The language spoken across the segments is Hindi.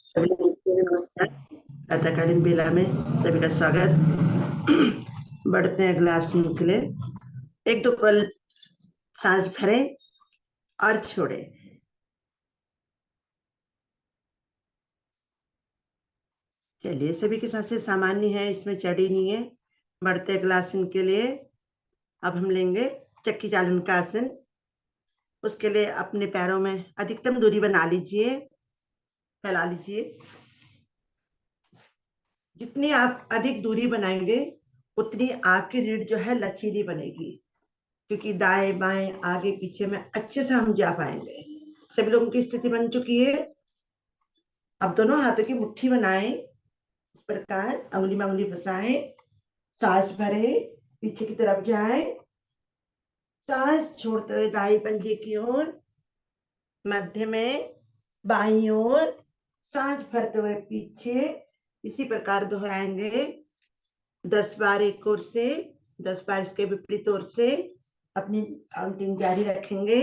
सभी लोगों को नमस्कार। प्रातःकालीन बेला में सभी का स्वागत। बढ़ते हैं अगला आसन के लिए। एक दो पल सांस भरें और छोड़ें। चलिए, सभी की सांसें सामान्य है, इसमें चढ़ी नहीं है। बढ़ते अगला आसन के लिए। अब हम लेंगे चक्की चालन का आसन। उसके लिए अपने पैरों में अधिकतम दूरी बना लीजिए, फैला लीजिए। जितनी आप अधिक दूरी बनाएंगे उतनी आपकी रीढ़ जो है लचीली बनेगी, क्योंकि दाएं बाएं आगे पीछे में अच्छे से हम जा पाएंगे। सभी लोगों की स्थिति बन चुकी है। अब दोनों हाथों की मुट्ठी बनाएं, इस प्रकार अंगुली में अंगुली फंसाएं, सांस भरे, पीछे की तरफ जाएं, सांस छोड़ते हुए दाई पंजे की ओर, मध्य में, बाईं ओर, सांस भरते हुए पीछे। इसी प्रकार दोहराएंगे 10 बार एक ओर से, 10 बार इसके विपरीत ओर से। अपनी काउंटिंग जारी रखेंगे।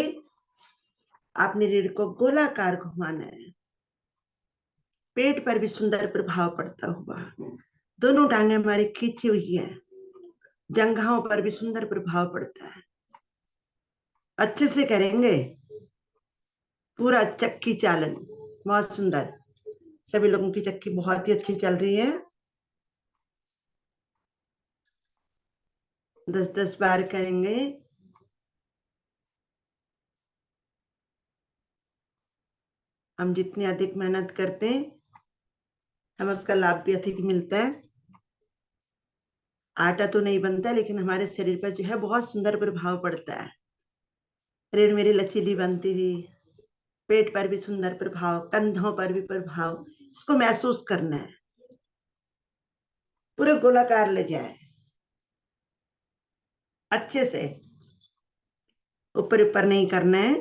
आपने रीढ़ को गोलाकार घुमाना है। पेट पर भी सुंदर प्रभाव पड़ता हुआ। दोनों टांगे हमारी खींची हुई है, जंघाओं पर भी सुंदर प्रभाव पड़ता है। अच्छे से करेंगे पूरा चक्की चालन, बहुत सुंदर। सभी लोगों की चक्की बहुत ही अच्छी चल रही है। 10-10 बार करेंगे। हम जितनी अधिक मेहनत करते हैं हमें उसका लाभ भी अधिक मिलता है। आटा तो नहीं बनता, लेकिन हमारे शरीर पर जो है बहुत सुंदर प्रभाव पड़ता है। रीढ़ मेरी लचीली बनती हुई, पेट पर भी सुंदर प्रभाव, कंधों पर भी प्रभाव, इसको महसूस करना है। पूरे गोलाकार ले जाए, अच्छे से। ऊपर ऊपर नहीं करना है,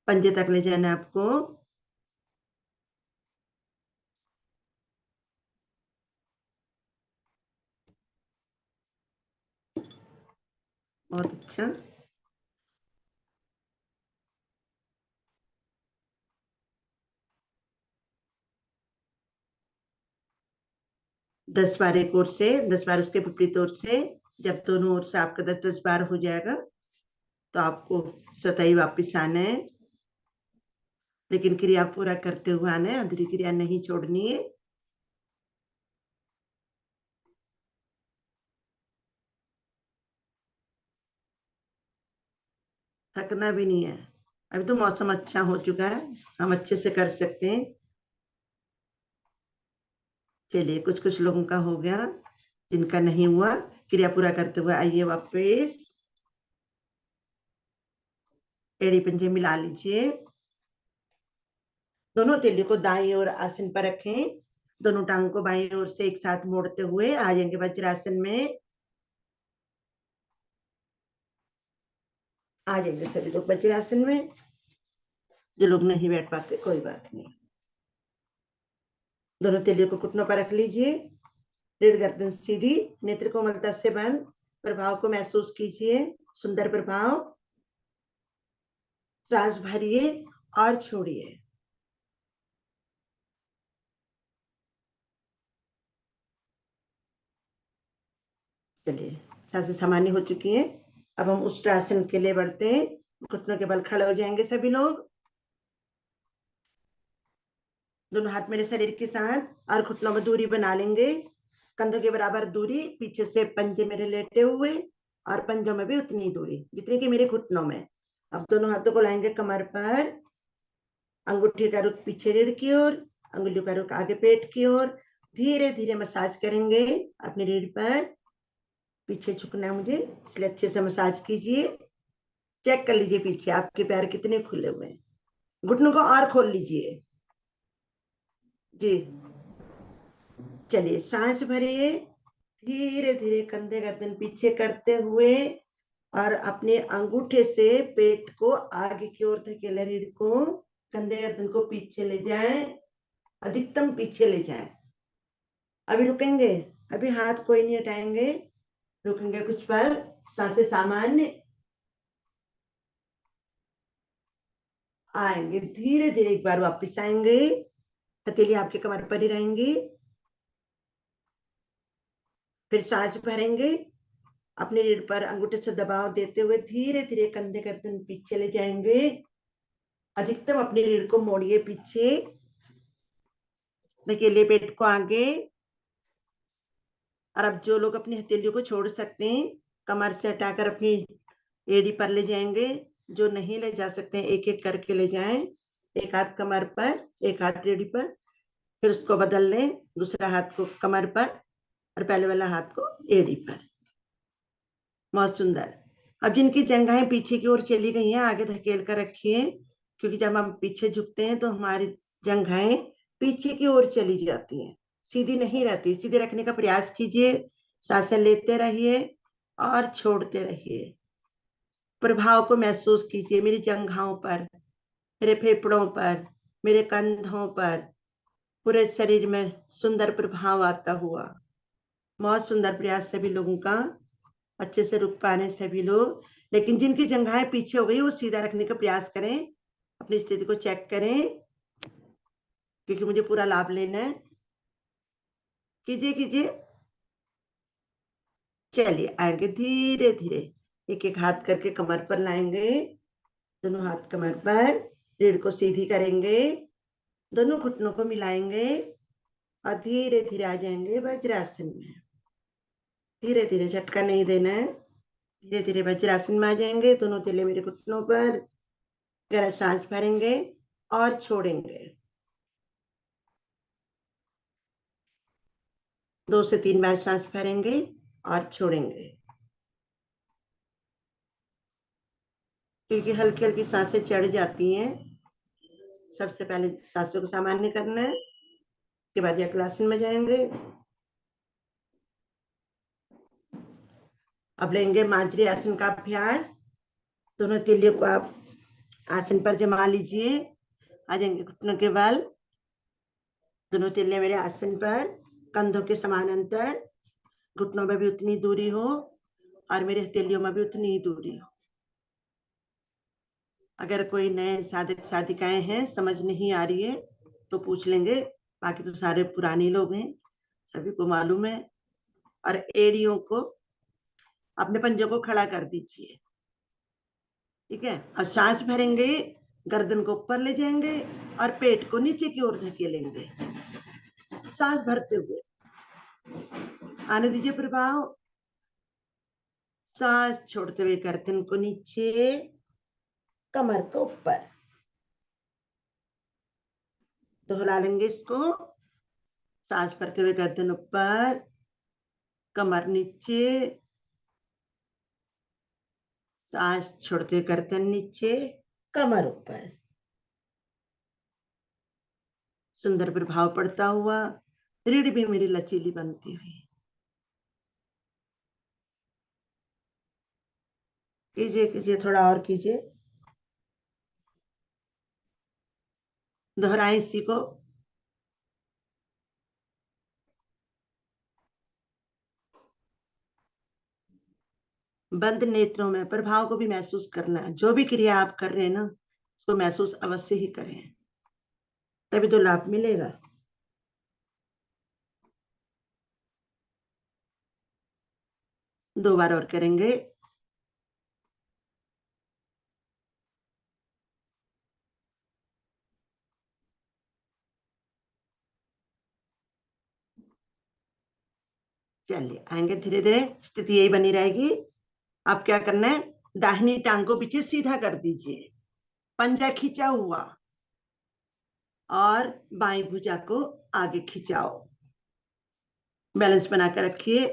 पंजे तक ले जाना है आपको। बहुत अच्छा। दस बार एक ओर से, 10 बार उसके विपरीत ओर से। जब दोनों ओर से आपका 10-10 बार हो जाएगा तो आपको स्वतः ही वापिस आना है, लेकिन क्रिया पूरा करते हुए आना है, अधूरी क्रिया नहीं छोड़नी है। थकना भी नहीं है। अभी तो मौसम अच्छा हो चुका है, हम अच्छे से कर सकते हैं। चलिए, कुछ कुछ लोगों का हो गया, जिनका नहीं हुआ क्रिया पूरा करते हुए आइए वापस। एड़ी पंजे मिला लीजिए। दोनों तेलियों को दाईं ओर आसन पर रखें। दोनों टांगों को बाईं ओर से एक साथ मोड़ते हुए आ जाएंगे वज्रासन में। आ जाएंगे सभी लोग वज्रासन में। जो लोग नहीं बैठ पाते कोई बात नहीं। दोनों तेलियों को घुटनों पर रख लीजिए। रीढ़ गर्दन सीधी, नेत्र कोमलता से बंद। प्रभाव को महसूस कीजिए, सुंदर प्रभाव। सांस भरिए और छोड़िए। चलिए, सांसें सामान्य हो चुकी हैं। अब हम उष्ट्रासन के लिए बढ़ते हैं। घुटनों के बल खड़े हो जाएंगे सभी लोग। दोनों हाथ मेरे शरीर के साथ और घुटनों में दूरी बना लेंगे। कंधों के बराबर दूरी, पीछे से पंजे मेरे लेटे हुए और पंजों में भी उतनी दूरी जितनी कि मेरे घुटनों में। अब दोनों हाथों को लाएंगे कमर पर। अंगूठी का रुख पीछे रीढ़ की ओर, अंगुलियों का रुख आगे पेट की ओर। धीरे धीरे मसाज करेंगे अपनी रीढ़ पर। पीछे झुकना है मुझे, इसलिए अच्छे से मसाज कीजिए। चेक कर लीजिए पीछे आपके पैर कितने खुले हुए हैं। घुटनों को और खोल लीजिए जी। चलिए, सांस भरिए। धीरे धीरे कंधे गर्दन पीछे करते हुए और अपने अंगूठे से पेट को आगे की ओर धकेले, रीढ़ को, कंधे गर्दन को पीछे ले जाएं, अधिकतम पीछे ले जाएं। अभी रुकेंगे, अभी हाथ कोई नहीं हटाएंगे, रुकेंगे कुछ पल। सांसें सामान्य। आएंगे धीरे धीरे, एक बार वापस आएंगे। हथेली आपके कमर पर ही रहेंगी। फिर सांस भरेंगे, अपने रीढ़ पर अंगूठे से दबाव देते हुए धीरे धीरे कंधे गर्दन पीछे ले जाएंगे। अधिकतम अपनी रीढ़ को मोड़िए पीछे, धकेलिए पेट को आगे। और अब जो लोग अपनी हथेलियों को छोड़ सकते हैं, कमर से हटाकर अपनी एड़ी पर ले जाएंगे। जो नहीं ले जा सकते हैं, एक एक करके ले जाएं। एक हाथ कमर पर, एक हाथ एड़ी पर, फिर उसको बदल लें, दूसरा हाथ को कमर पर और पहले वाला हाथ को एड़ी पर। बहुत सुंदर। अब जिनकी जंघाएं पीछे की ओर चली गई हैं, आगे धकेल कर रखिए, क्योंकि जब हम पीछे झुकते हैं तो हमारी जंघाएं पीछे की ओर चली जाती हैं, सीधी नहीं रहती। सीधे रखने का प्रयास कीजिए, सांसें लेते रहिए और छोड़ते रहिए। प्रभाव को महसूस कीजिए मेरी जंघाओं पर, मेरे फेफड़ों पर, मेरे कंधों पर, पूरे शरीर में सुंदर प्रभाव आता हुआ। बहुत सुंदर प्रयास सभी लोगों का, अच्छे से रुक पा रहे हैं सभी लोग। लेकिन जिनकी जंघाएं पीछे हो गई वो सीधा रखने का प्रयास करें, अपनी स्थिति को चेक करें, क्योंकि मुझे पूरा लाभ लेना है। कीजिए कीजिए। चलिए आएंगे धीरे धीरे, एक एक हाथ करके कमर पर लाएंगे, दोनों हाथ कमर पर, रीढ़ को सीधी करेंगे, दोनों घुटनों को मिलाएंगे और धीरे धीरे आ जाएंगे वज्रासन में। धीरे धीरे, झटका नहीं देना है। धीरे धीरे वज्रासन में आ जाएंगे, दोनों तिल्ले मेरे घुटनों पर। गहरा सांस भरेंगे और छोड़ेंगे। 2 से 3 बार सांस भरेंगे और छोड़ेंगे, क्योंकि हल्की हल्की सांसें चढ़ जाती हैं। सबसे पहले सांसों को सामान्य करना है, उसके बाद वज्रासन में जाएंगे। अब लेंगे मांजरी आसन का अभ्यास। दोनों तिल्लियों को आप आसन पर जमा लीजिए, आ जाएंगे घुटनों के बल। दोनों तिल्ले मेरे आसन पर, कंधों के समान अंतर, घुटनों में भी उतनी दूरी हो और मेरे हथेलियों में भी उतनी ही दूरी हो। अगर कोई नए साधक साधिकाएं हैं, समझ नहीं आ रही है तो पूछ लेंगे, बाकी तो सारे पुराने लोग हैं, सभी को मालूम है। और एड़ियों को, अपने पंजों को खड़ा कर दीजिए, ठीक है। और सांस भरेंगे, गर्दन को ऊपर ले जाएंगे और पेट को नीचे की ओर धकेलेंगे। सांस भरते हुए आने दीजिए प्रभाव। सांस छोड़ते हुए गर्दन को नीचे, कमर को ऊपर। दोहरा लेंगे इसको। सांस भरते हुए गर्दन ऊपर, कमर नीचे, सांस छोड़ते हुए गर्दन नीचे, कमर ऊपर। सुंदर प्रभाव पड़ता हुआ, रीढ़ भी मेरी लचीली बनती हुई। कीजिए कीजिए, थोड़ा और कीजिए, दोहराएं इसी को। बंद नेत्रों में प्रभाव को भी महसूस करना है। जो भी क्रिया आप कर रहे हैं ना, उसको महसूस अवश्य ही करें, तभी तो लाभ मिलेगा। दो बार और करेंगे। चलिए आएंगे धीरे धीरे, स्थिति यही बनी रहेगी। आप क्या करना है, दाहिनी टांग को पीछे सीधा कर दीजिए, पंजा खींचा हुआ, और बाई भुजा को आगे खिंचाओ। बैलेंस बनाकर रखिए,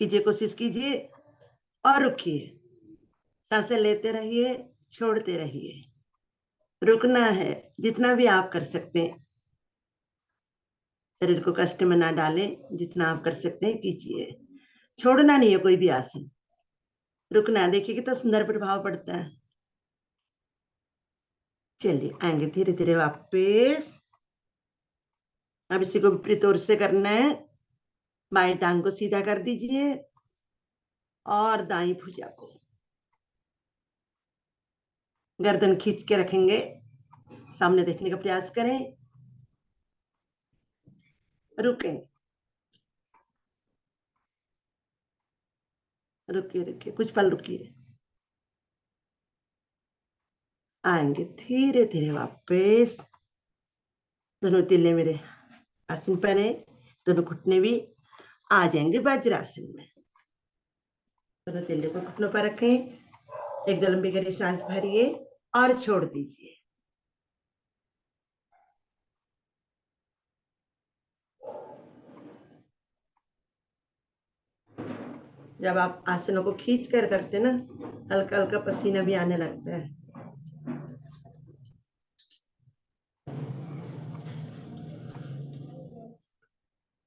कीजिए, कोशिश कीजिए और रुकिए। सांसें लेते रहिए, छोड़ते रहिए। रुकना है जितना भी आप कर सकते हैं, शरीर को कष्ट में ना डालें, जितना आप कर सकते हैं कीजिए। छोड़ना नहीं है कोई भी आसन, रुकना है। देखिए कितना सुंदर प्रभाव पड़ता है। चलिए आएंगे धीरे धीरे वापस। अब इसी को विपरीत ओर से करना है। बाएं टांग को सीधा कर दीजिए और दाई भुजा को, गर्दन खींच के रखेंगे, सामने देखने का प्रयास करें। रुकें, रुकिए रुकिए, कुछ पल रुकिए। आएंगे धीरे धीरे वापस। दोनों तिल्ले मेरे आसन पर है, दोनों घुटने भी आ जाएंगे वज्रासन में। दोनों तिल्ले को घुटनों पर रखें, एक लंबी गहरी सांस भरिए और छोड़ दीजिए। जब आप आसनों को खींच कर करते ना, हल्का हल्का पसीना भी आने लगता है।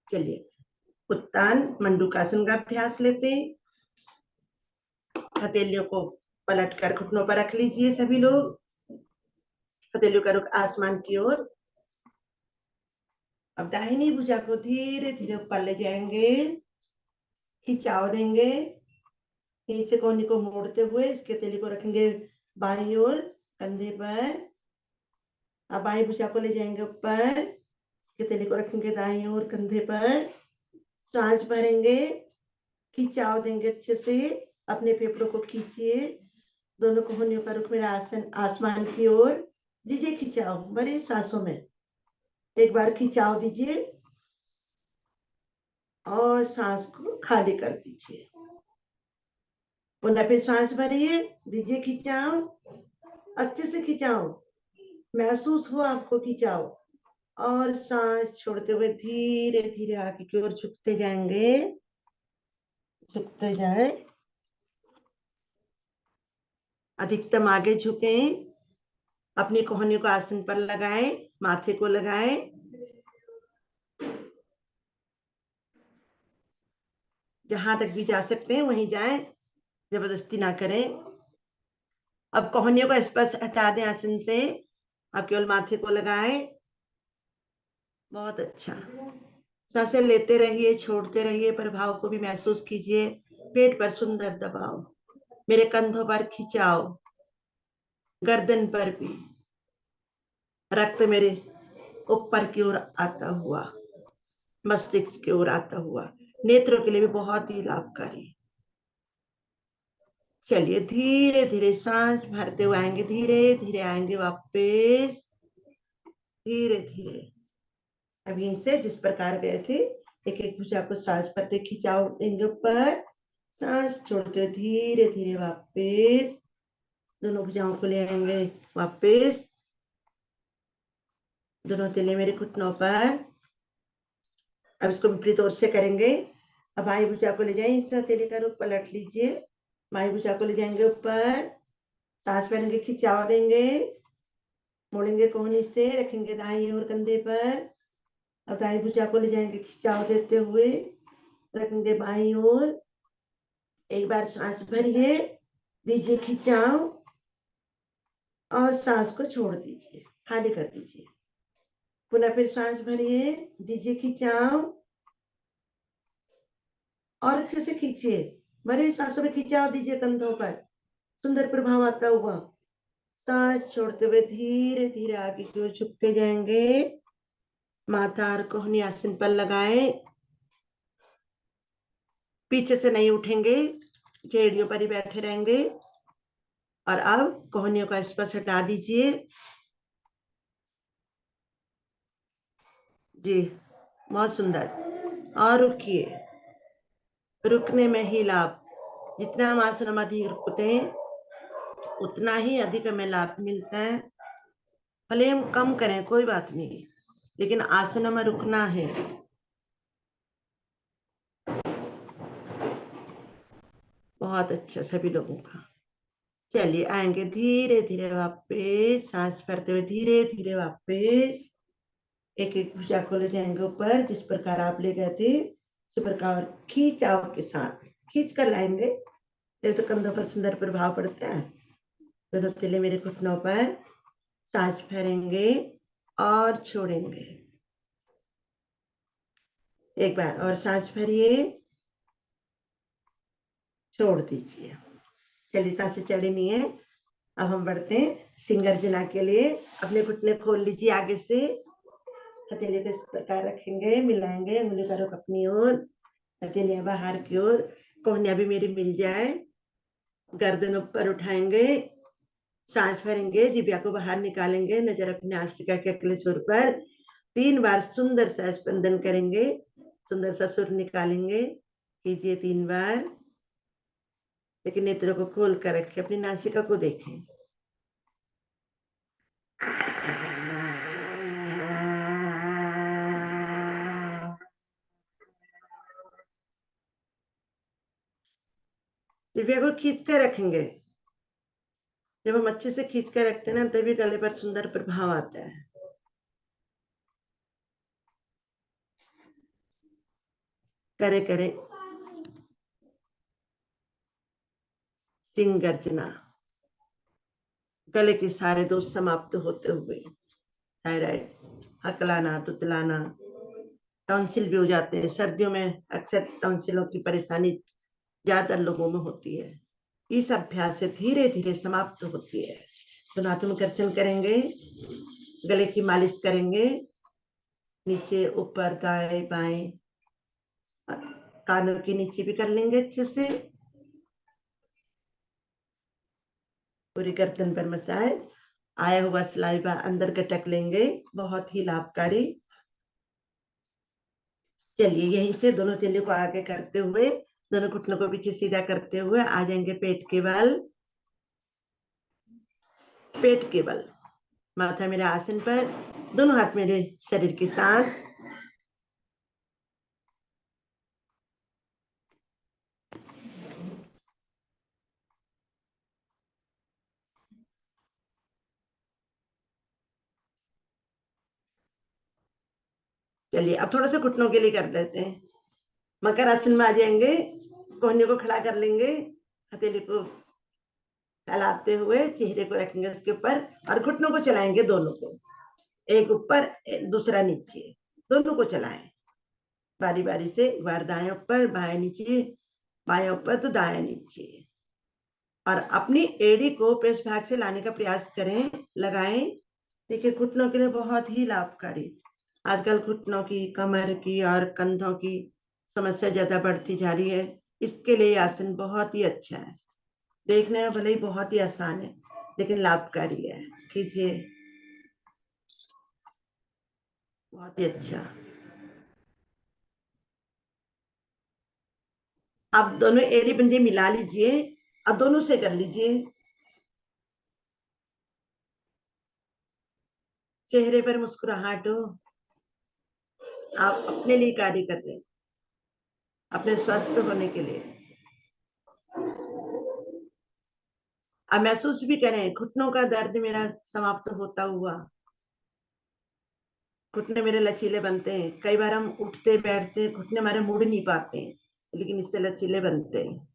चलिए उत्तान मंडूकासन का अभ्यास लेते हैं। हथेलियों को पलट कर घुटनों पर रख लीजिए सभी लोग। हथेलियों का रुख आसमान की ओर। अब दाहिनी भुजा को धीरे धीरे ऊपर ले जाएंगे, खिंचाव देंगे। यहीं से कोहनी को मोड़ते हुए इसके हथेली को रखेंगे बाईं ओर कंधे पर। अब बाईं भुजा को ले जाएंगे ऊपर, इसके हथेली को रखेंगे दाईं ओर कंधे पर। सांस भरेंगे, खिंचाव देंगे अच्छे से, अपने फेफड़ों को खींचिए। दोनों कोहनियों का रुख मेरा आसन आसमान की ओर दीजिए। खिंचाव भरे सांसों में, एक बार खिंचाव दीजिए और सांस को खाली कर दीजिए। पुनः फिर सांस भरिए, दीजिए खिंचाव, अच्छे से खिंचाव, महसूस हो आपको खिंचाव। और सांस छोड़ते हुए धीरे धीरे आगे की ओर झुकते जाएंगे, झुकते जाए। अधिकतम आगे झुके, अपनी कोहनी को आसन पर लगाएं, माथे को लगाएं। जहां तक भी जा सकते हैं वहीं जाएं, जबरदस्ती ना करें। अब कोहनियों का स्पर्श हटा दें आसन से, अब केवल माथे को लगाएं। बहुत अच्छा, सांसें लेते रहिए, छोड़ते रहिए, प्रभाव को भी महसूस कीजिए। पेट पर सुंदर दबाव, मेरे कंधों पर खिंचाव, गर्दन पर भी। रक्त मेरे ऊपर की ओर आता हुआ, मस्तिष्क की ओर आता हुआ, नेत्रों के लिए भी बहुत ही लाभकारी। चलिए धीरे धीरे सांस भरते हुए आएंगे, धीरे धीरे आएंगे वापस, धीरे धीरे। अभी से जिस प्रकार गए थे, एक एक भुजा को सांस भरते खिंचाव देंगे ऊपर, सांस छोड़ते हुए धीरे धीरे वापस। दोनों भुजाओं को ले आएंगे वापस, दोनों तिल्ले मेरे घुटनों पर। अब इसको विपरीत ओर से करेंगे। अब बाई भुजा को ले जाएं, इस हथेली का रुख पलट लीजिए, बाई भुजा को ले जाएंगे ऊपर, सांस भरेंगे, खिंचाव देंगे, मोड़ेंगे कोहनी से, रखेंगे दाईं ओर कंधे पर। अब दाईं भुजा को ले जाएंगे खिंचाव देते हुए, रखेंगे बाईं ओर। एक बार सांस भरिए, दीजिए खिंचाव और सांस को छोड़ दीजिए, खाली कर दीजिए। पुनः फिर सांस भरिए, दीजिए खिंचाव और अच्छे से खींचिए। भरे सांसों में खिंचाव दीजिए कंधों पर, सुंदर प्रभाव आता हुआ। सांस छोड़ते हुए धीरे धीरे आगे की ओर झुकते जाएंगे, माथा और कोहनी आसन पर लगाएं, पीछे से नहीं उठेंगे, जेड़ियों पर ही बैठे रहेंगे। और अब कोहनियों का स्पर्श हटा दीजिए। जी बहुत सुंदर। और रुकिए, रुकने में ही लाभ। जितना हम आसन अधिक रुकते हैं उतना ही अधिक हमें लाभ मिलता है। भले हम कम करें कोई बात नहीं, लेकिन आसन में रुकना है। बहुत अच्छा सभी लोगों का। चलिए आएंगे धीरे धीरे वापस, सांस भरते हुए धीरे धीरे वापस। एक एक भुजा को ले जाएंगे ऊपर, जिस प्रकार आप ले गए थे उसी प्रकार खींचाव के साथ खींच कर लाएंगे। तो कंधों पर सुंदर प्रभाव पड़ता है। दोनों तिल्ले मेरे घुटनों पर, सांस भरेंगे और छोड़ेंगे। एक बार और सांस भरिए, छोड़ दीजिए। चलिए सांसें चढ़ी नहीं है, अब हम बढ़ते हैं सिंगर्जना के लिए। अपने घुटने खोल लीजिए आगे से, हथेली को इस प्रकार रखेंगे, मिलाएंगे, उंगली का रुख अपनी ओर, हथेलियां बाहर की ओर, कोहनियां भी मेरी मिल जाए, गर्दन ऊपर उठाएंगे, सांस भरेंगे, जिब्या को बाहर निकालेंगे, नजर अपने नासिका के अगले सुर पर 3 बार सुंदर सा स्पंदन करेंगे, सुंदर सा सुर निकालेंगे। कीजिए 3 बार, लेकिन नेत्रों को खोल कर रखें, अपनी नासिका को देखें। जिब्या को खींच कर रखेंगे। जब हम अच्छे से खींच कर रखते हैं ना, तभी गले पर सुंदर प्रभाव आता है। करे करे सिंह गर्जना, गले के सारे दोष समाप्त होते हुए, थायराइड, हकलाना, तुतलाना, टॉन्सिल भी हो जाते हैं। सर्दियों में अक्सर टॉन्सिलों की परेशानी ज्यादातर लोगों में होती है। इस अभ्यास से धीरे धीरे समाप्त होती है। तो नाथमुकर्षण करेंगे, गले की मालिश करेंगे, नीचे ऊपर दाएं बाएं, कानों के नीचे भी कर लेंगे अच्छे से, पूरी गर्दन पर मसाज, आया हुआ सलाइवा अंदर गटक लेंगे, बहुत ही लाभकारी। चलिए यहीं से दोनों तेलियों को आगे करते हुए, दोनों घुटनों को पीछे सीधा करते हुए आ जाएंगे पेट के बल, पेट के बल, माथा मेरे आसन पर, दोनों हाथ मेरे शरीर के साथ। चलिए अब थोड़ा सा घुटनों के लिए कर देते हैं। मकर आसन में आ जाएंगे, कोहनी को खड़ा कर लेंगे, हथेली को फैलाते हुए चेहरे को रखेंगे उसके ऊपर, और घुटनों को चलाएंगे दोनों को, एक ऊपर दूसरा नीचे, दोनों को चलाएं बारी बारी से। एक बार दाएं ऊपर, बाएं नीचे, बाएं ऊपर तो दाएं नीचे, और अपनी एड़ी को पृष्ठभाग से लाने का प्रयास करें, लगाएं। देखिए घुटनों के लिए बहुत ही लाभकारी। आजकल घुटनों की, कमर की और कंधों की समस्या ज्यादा बढ़ती जा रही है, इसके लिए आसन बहुत ही अच्छा है। देखने में भले ही बहुत ही आसान है, लेकिन लाभकारी है। कीजिए, बहुत ही अच्छा। आप दोनों एड़ी पंजे मिला लीजिए, अब दोनों से कर लीजिए। चेहरे पर मुस्कुराहट हो, आप अपने लिए कार्य कर रहे हैं, अपने स्वस्थ होने के लिए। अब महसूस भी करें घुटनों का दर्द मेरा समाप्त होता हुआ, घुटने मेरे लचीले बनते हैं। कई बार हम उठते बैठते घुटने हमारे मुड़ नहीं पाते हैं, लेकिन इससे लचीले बनते हैं।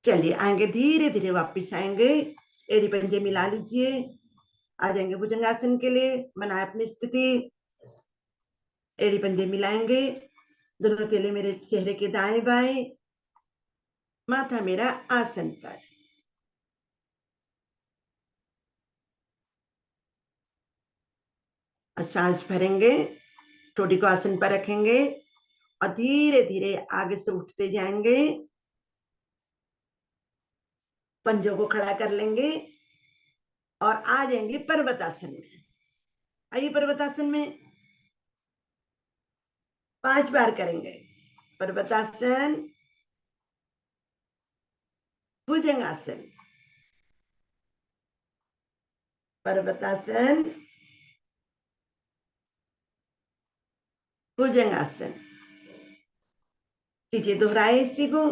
चलिए आएंगे, धीरे धीरे वापिस आएंगे, एड़ी पंजे मिला लीजिए, आ जाएंगे भुजंगासन के लिए। बनाए अपनी स्थिति, एड़ी पंजे मिलाएंगे, दोनों तेले मेरे चेहरे के दाएं बाएं, माथा मेरा आसन पर। सांस भरेंगे, ठोड़ी को आसन पर रखेंगे, और धीरे धीरे आगे से उठते जाएंगे, पंजों को खड़ा कर लेंगे और आ जाएंगे पर्वतासन में। आइए पर्वतासन में 5 बार करेंगे। पर्वतासन, भुजंगासन, पर्वतासन, भुजंगासन। कीजिए, दोहराए इसी को,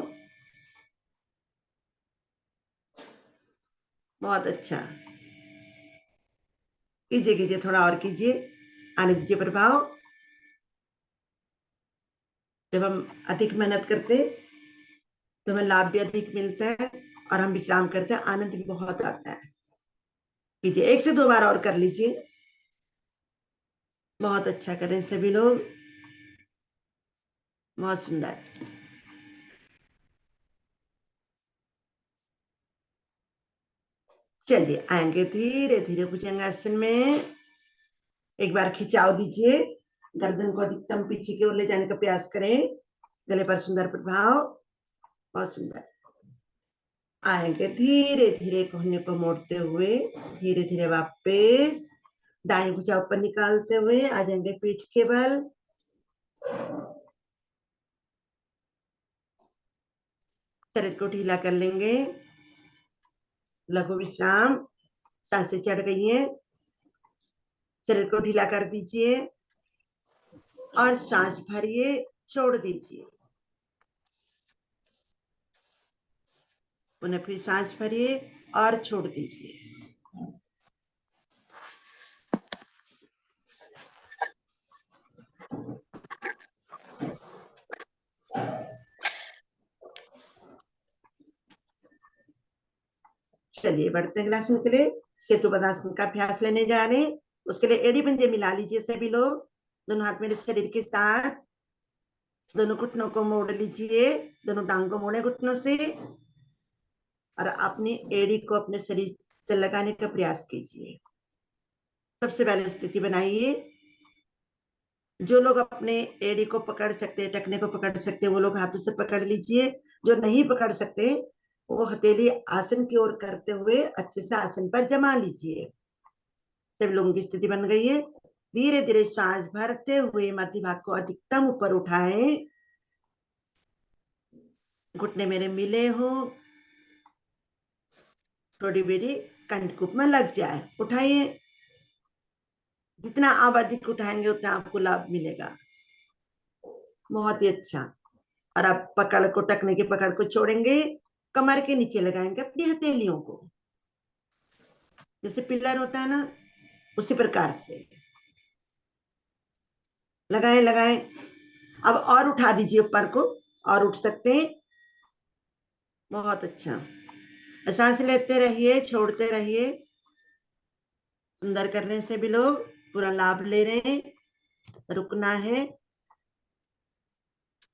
बहुत अच्छा। कीजिए कीजिए, थोड़ा और कीजिए, आने दीजिए प्रभाव। जब हम अधिक मेहनत करते तो हमें लाभ भी अधिक मिलता है, और हम विश्राम करते हैं, आनंद भी बहुत आता है। कीजिए, 1 से 2 बार और कर लीजिए, बहुत अच्छा करें सभी लोग, बहुत सुंदर। चलिए आएंगे धीरे धीरे भुजंगासन में, एक बार खिंचाव दीजिए, गर्दन को अधिकतम पीछे की ओर ले जाने का प्रयास करें। गले पर सुंदर प्रभाव, बहुत सुंदर। आएंगे धीरे धीरे कोहनी को मोड़ते हुए, धीरे धीरे वापस दाएं भुजा ऊपर निकालते हुए आ जाएंगे पीठ के बल। शरीर को ढीला कर लेंगे, लघु विश्राम। सांसें चढ़ गई हैं, शरीर को ढीला कर दीजिए और सांस भरिए, छोड़ दीजिए। पुनः फिर सांस भरिए और छोड़ दीजिए। चलिए बढ़ते हैं अगले आसन के लिए। सेतु पदासन का अभ्यास लेने जा रहे हैं। उसके लिए एड़ी पंजे मिला लीजिए सभी लोग, दोनों हाथ मेरे शरीर के साथ। दोनों घुटनों को मोड़ लीजिए, दोनों टांग को मोड़े घुटनों से, और अपनी एड़ी को अपने शरीर से लगाने का प्रयास कीजिए। सबसे पहले स्थिति बनाइए। जो लोग अपने एड़ी को पकड़ सकते हैं, टखने को पकड़ सकते हैं, वो लोग हाथों से पकड़ लीजिए। जो नहीं पकड़ सकते, वो हथेली आसन की ओर करते हुए अच्छे से आसन पर जमा लीजिए। सभी लोगों की स्थिति बन गई है। धीरे धीरे सांस भरते हुए मध्य भाग को अधिकतम ऊपर उठाएं। घुटने मेरे मिले हो, थोड़ी बेड़ी कंठकूप में लग जाए। उठाइए, जितना आप अधिक उठाएंगे उतना आपको लाभ मिलेगा। बहुत ही अच्छा। और आप पकड़ को, टकने की पकड़ को छोड़ेंगे, कमर के नीचे लगाएंगे अपनी हथेलियों को, जैसे पिलर होता है ना, उसी प्रकार से लगाएं लगाएं। अब और उठा दीजिए ऊपर को, और उठ सकते हैं। बहुत अच्छा। सांस लेते रहिए, छोड़ते रहिए। सुंदर करने से भी लोग पूरा लाभ ले रहे हैं। रुकना है,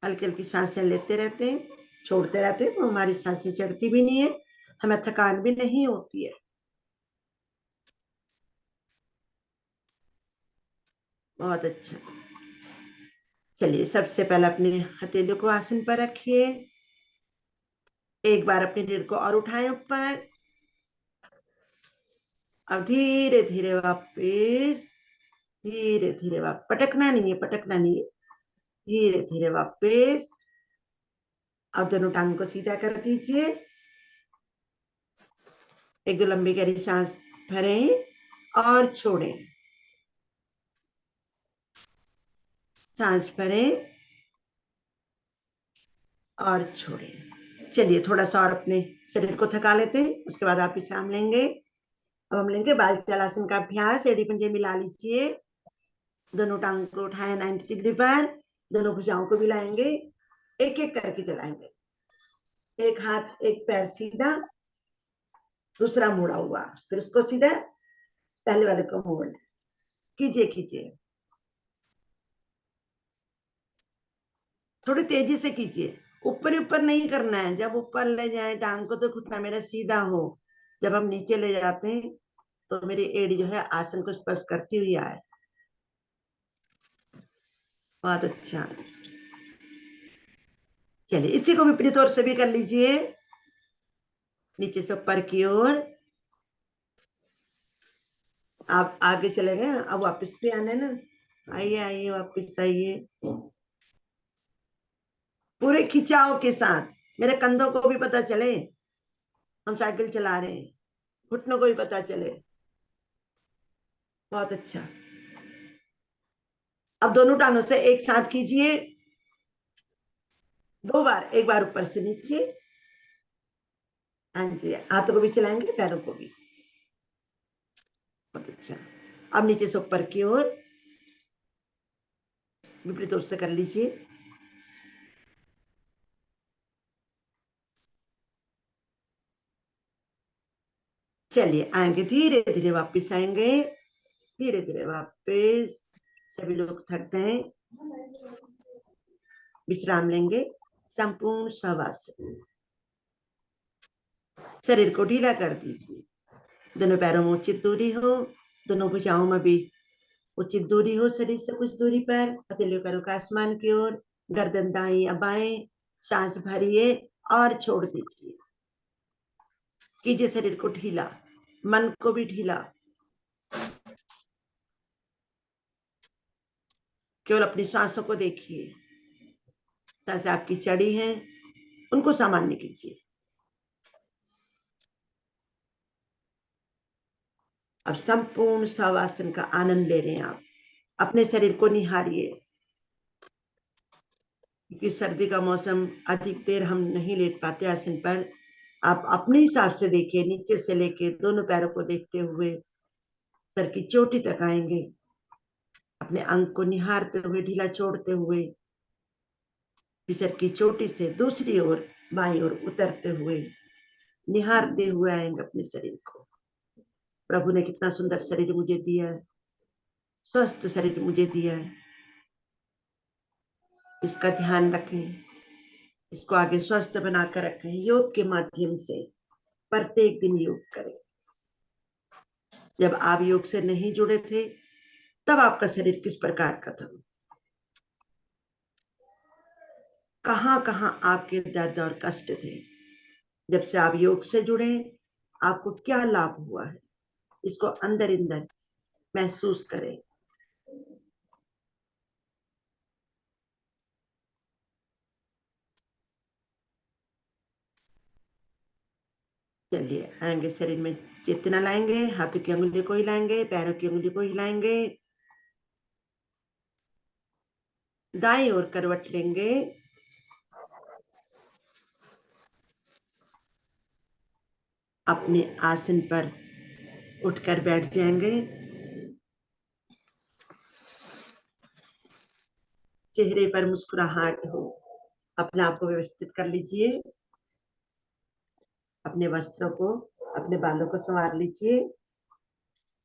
हल्की हल्की सांसें लेते रहते हैं, छोड़ते रहते हैं, तो हमारी सांसें चढ़ती भी नहीं है, हमें थकान भी नहीं होती है। बहुत अच्छा। चलिए सबसे पहले अपने हथेलियों को आसन पर रखिए। एक बार अपनी रीढ़ को और उठाएं ऊपर। अब धीरे धीरे वापस, धीरे धीरे वापस, पटकना नहीं है, पटकना नहीं है, धीरे धीरे वापस। अब दोनों टांग को सीधा कर दीजिए। एक दो लंबी गहरी सांस भरें और छोड़ें। सांस भरें और छोड़ें। चलिए थोड़ा सा और अपने शरीर को थका लेते हैं, उसके बाद आप विश्राम लेंगे। अब हम लेंगे बाल चलासन का अभ्यास। एड़ी पंजे मिला लीजिए, दोनों टांग को उठाएं 90 डिग्री पर, दोनों भुजाओं को मिलाएंगे, एक एक करके चलाएंगे। एक हाथ एक पैर सीधा, दूसरा मुड़ा हुआ, फिर उसको सीधा, पहले वाले को मोड़। कीजिए कीजिए, थोड़ी तेजी से कीजिए। ऊपर ऊपर नहीं करना है। जब ऊपर ले जाए टांग को तो घुटना मेरा सीधा हो। जब हम नीचे ले जाते हैं तो मेरी एड़ी जो है आसन को स्पर्श करती हुई आए। बहुत अच्छा। चलिए इसी को विपरीत ओर से भी कर लीजिए, नीचे से ऊपर की ओर। आप आगे चले गए, अब वापस भी आना है ना। आइए आइए, वापस आइए, पूरे खिंचाव के साथ। मेरे कंधों को भी पता चले हम साइकिल चला रहे हैं, घुटनों को भी पता चले। बहुत अच्छा। अब दोनों टांगों से एक साथ कीजिए, दो बार, एक बार ऊपर से नीचे। हाँ जी, हाथों को भी चलाएंगे, पैरों को भी। बहुत अच्छा। अब नीचे से ऊपर की ओर, विपरीत ओर से कर लीजिए। चलिए आएंगे, धीरे धीरे वापस आएंगे, धीरे धीरे वापस। सभी लोग थक गए, विश्राम लेंगे। संपूर्ण शवासन। शरीर को ढीला कर दीजिए, दोनों पैरों में उचित दूरी हो, दोनों भुजाओं में भी उचित दूरी हो शरीर से कुछ दूरी पर, हथेलियों का रुख आसमान की ओर, गर्दन दाएं या बाएं, सांस भरिए और छोड़ दीजिए। कीजिए शरीर को ढीला, मन को भी ढीला। केवल अपनी सांसों को देखिए, सांसें आपकी चढ़ी हैं, उनको सामान्य कीजिए। अब संपूर्ण शवासन का आनंद ले रहे हैं आप, अपने शरीर को निहारिए, क्योंकि सर्दी का मौसम अधिक देर हम नहीं लेट पाते आसन पर। आप अपने हिसाब से देखिए, नीचे से लेके दोनों पैरों को देखते हुए सर की चोटी तक आएंगे, अपने अंग को निहारते हुए, ढीला छोड़ते हुए, सर की चोटी से दूसरी ओर बाईं ओर उतरते हुए, निहारते हुए आएंगे अपने शरीर को। प्रभु ने कितना सुंदर शरीर मुझे दिया है, स्वस्थ शरीर मुझे दिया है, इसका ध्यान रखें, इसको आगे स्वस्थ बनाकर रखें। योग के माध्यम से प्रत्येक दिन योग करें। जब आप योग से नहीं जुड़े थे तब आपका शरीर किस प्रकार का था, कहां कहां आपके दर्द और कष्ट थे। जब से आप योग से जुड़े, आपको क्या लाभ हुआ है, इसको अंदर अंदर महसूस करें। चलिए, आएंगे शरीर में चेतना लाएंगे, हाथों की अंगुली को हिलाएंगे, पैरों की अंगुली को हिलाएंगे, दाईं ओर करवट लेंगे, अपने आसन पर उठकर बैठ जाएंगे। चेहरे पर मुस्कुराहट हो, अपने आप को व्यवस्थित कर लीजिए, अपने वस्त्रों को, अपने बालों को संवार लीजिए।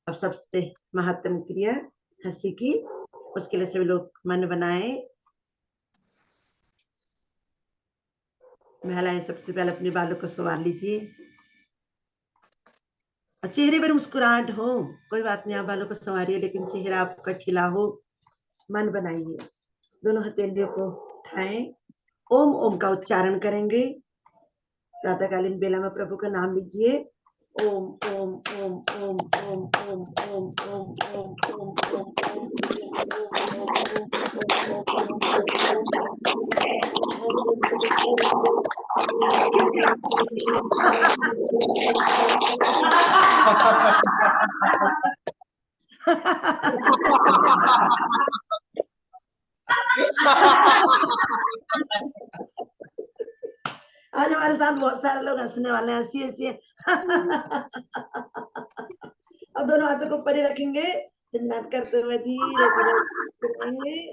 अब सबसे महत्वपूर्ण क्रिया हंसी की, उसके लिए सभी लोग मन बनाए। महिलाएं सबसे पहले अपने बालों को संवार लीजिए, और चेहरे पर मुस्कुराहट हो, कोई बात नहीं, आप बालों को संवारिए लेकिन चेहरा आपका खिला हो। मन बनाइए, दोनों हथेलियों को उठाएं, ओम ओम का उच्चारण करेंगे। प्रातःकालीन बेला में प्रभु का नाम लीजिए। ओम ओम ओम ओम ओम ओम ओम ओम ओम ओम आज हमारे साथ बहुत सारे लोग हंसने वाले हैं, हंसी हंसी। अब दोनों हाथों को ऊपर ही रखेंगे, चिन्हाट करते हुए धीरे धीरे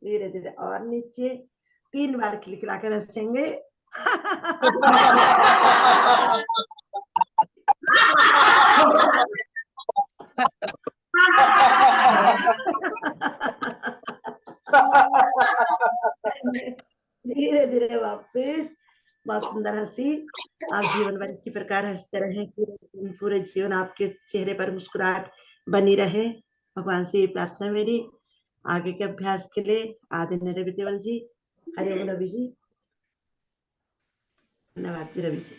धीरे धीरे और नीचे 3 बार खिलखिला कर हंसेंगे। धीरे धीरे वापस, बहुत सुंदर हंसी। आप जीवन भर इसी प्रकार हंसते रहें, पूरे जीवन आपके चेहरे पर मुस्कुराहट बनी रहे। भगवान से ये प्रार्थना मेरी आगे के अभ्यास के लिए। आदरणीय रवि देवल जी, हरिओम रवि जी, धन्यवाद जी रवि जी।